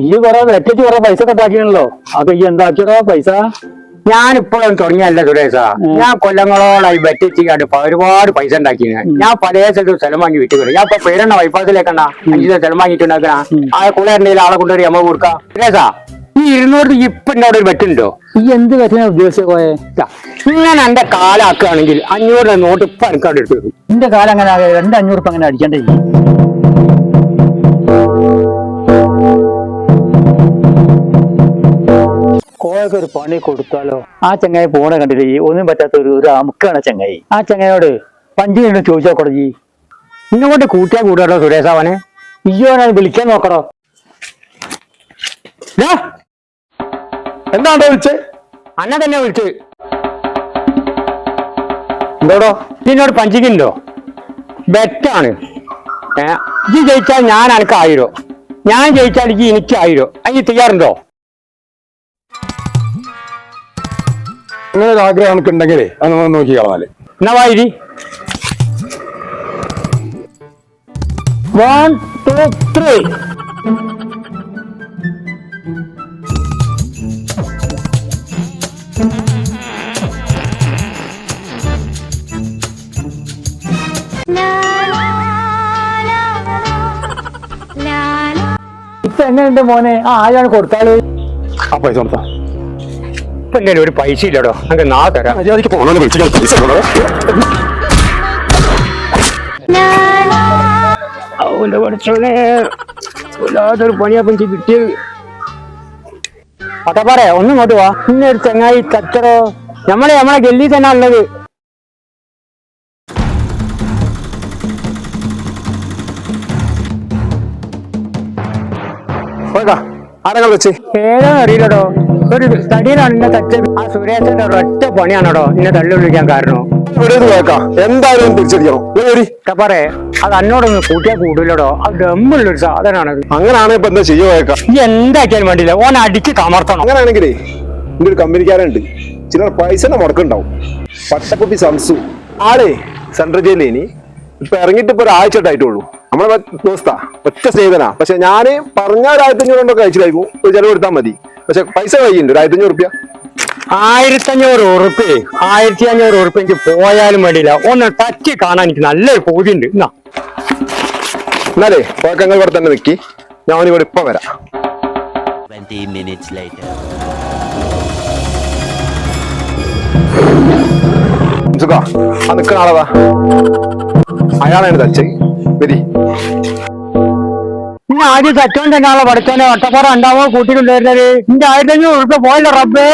ഈ കുറെ വെറ്റിച്ച് കുറെ പൈസ ഒക്കെ ഉണ്ടാക്കിയാണല്ലോ. അപ്പൊ ഈ എന്താക്കിയോ പൈസ? ഞാനിപ്പോഴും തുടങ്ങിയല്ല സുരേഷ. ഞാൻ കൊല്ലങ്ങളോളായി വെറ്റിച്ച് കണ്ട് ഒരുപാട് പൈസ ഉണ്ടാക്കിയാണ്. ഞാൻ പല സ്ഥലത്തും സ്ഥലം വാങ്ങി വിറ്റുകളി. ഞാൻ ഇപ്പൊ പേരെണ്ണ വൈപ്പാസിലേക്കണ്ട 5 സ്ഥലം വാങ്ങിയിട്ടുണ്ടാക്കണ ആ കുളേണ്ടയിൽ ആളെ കൊണ്ടുവരും അമ്മ കൊടുക്കാം. സുരേഷ ഈ 200 ഇപ്പൊ എന്നോട് ഒരു വെറ്റുണ്ടോ? ഈ എന്ത് വെറ്റിനാ ഉദ്ദേശിച്ച പോയെ? ഇങ്ങനെ എന്റെ കാലാക്കുകയാണെങ്കിൽ 500 നോട്ട് ഇപ്പൊ എനിക്കവിടെ എടുത്തു തരും. എന്റെ കാലം അങ്ങനെ 200 അങ്ങനെ അടിക്കണ്ടേ? കോയൊക്കെ ഒരു പണി കൊടുത്താലോ? ആ ചങ്ങായി പോണ കണ്ടില്ലേ? ഒന്നും പറ്റാത്ത ഒരു അമുക്കാണ് ചങ്ങായി. ആ ചങ്ങായിയോട് 5 മിനിറ്റ് ചോദിച്ചാൽ കൊടുക്കി. ഇന്നുകൊണ്ട് കൂട്ടിയാ കൂടാടോ സുരേഷ് അവനെ. ഇയ്യോനെ വിളിക്കാൻ നോക്കടോ. എന്താണ്ടോ വിളിച്ചേ? അന്നെ തന്നെ വിളിച്ച്. എന്തോടോ? ഇതിനോട് പഞ്ചിക്കുണ്ടോ? ബെറ്റാണ്. ഈ ജയിച്ചാൽ ഞാൻ എനിക്ക് 1000, ഞാൻ ജയിച്ചാൽ എനിക്ക് 1000. അതിന് തയ്യാറുണ്ടോ? അങ്ങനെ ഒരു ആഗ്രഹം നമുക്ക് ഉണ്ടെങ്കിലേ അത് നമ്മൾ നോക്കി കാണാല്ലേ. എന്നാ വായിരി. 1 2 3. ഇപ്പൊ എങ്ങനെയുണ്ട് മോനെ? ആരാണ് കൊടുത്താല്? ആ പൈസ കൊടുത്താ ഇപ്പൊ എന്റെ ഒരു പൈസ ഇല്ലടോ. നമുക്ക് നാ തരാം. മര്യാദയ്ക്ക് പോകണമെന്ന് വിളിച്ചാൽ പൈസ ഉണ്ടോ? അവന്റെ പഠിച്ചോനെ വല്ലാതൊരു പണിയാപ്പം കിട്ടിയത്. അതാ പറയാ ഒന്നും ഇങ്ങോട്ട് വാ. ഇന്നൊരു ചങ്ങായി കച്ചറോ നമ്മളെ ഗല്ലി തന്നെ ഉള്ളത്. ആരങ്ങൾ വെച്ച് ഏതോ അറിയില്ലടോ. ഒരു തടിയിലാണ് ഇന്നെ തച്ചത്. ആ സുരേഷന്റെ ഒരൊറ്റ പണിയാണോടോ ഇന്നെ തള്ളി വിളിക്കാൻ കാരണം. എന്തായാലും തിരിച്ചടിക്കണം. പറയേ അത് എന്നോടൊന്ന് കൂട്ടിയാൽ കൂടില്ലടോ. അത് ഗമ്മുള്ളൊരു സാധനമാണത്. അങ്ങനെയാണെങ്കിൽ ഇപ്പൊ എന്താ ചെയ്യുക? ഈ എന്താക്കിയാലും വേണ്ടില്ല, ഓൻ അടിച്ച് കമർത്തണം. അങ്ങനെയാണെങ്കിലേ എന്റെ ഒരു കമ്പനിക്കാരുണ്ട്, ചിലർ പൈസന്റെ മുടക്കുണ്ടാവും. പട്ടക്കുപ്പി സംസു ആളെ സെൻട്രൽ ജയിലിൽ ഇനി ഇപ്പൊ ഇറങ്ങിയിട്ട് ഇപ്പൊ ഒരാഴ്ചയായിട്ടുള്ളൂ. നമ്മളെ ദോസ്താ, ഒറ്റ സ്നേഹിതനാ. പക്ഷെ ഞാന് പറഞ്ഞ 1500 കഴിച്ചിലായിരിക്കും. ഒരു ചെലവ് എടുത്താൽ മതി. പക്ഷെ പൈസ കഴിയുണ്ട് 1500 റുപ്യ. 1500 ഉറുപ്പ്യ 1500 ഉറുപ്പ്യ എനിക്ക് പോയാലും വേണ്ടിയില്ല. ഒന്ന് ടച്ച് കാണാൻ എനിക്ക് നല്ലൊരു പൂതിയുണ്ട്. എന്നാലേ പോക്കങ്ങൾ ഇവിടെ തന്നെ നിക്കി, ഞാൻ ഇവിടെ ഇപ്പൊ വരാം. 20 minutes later. സുഖാ ആ നിക്കുന്ന ആളതാ, അയാളാണ് തച്ചേ. വരി. ഇനി ആദ്യം തച്ചോൻ തന്നെയാണല്ലോ പഠിച്ചോനെ ഒട്ടപ്പാറ ഉണ്ടാവോ കൂട്ടിക്കൊണ്ടുവരുന്നത്. എന്റെ 1500 ഉറുപ്പ്യ പോയല്ലോ റബ്ബേ.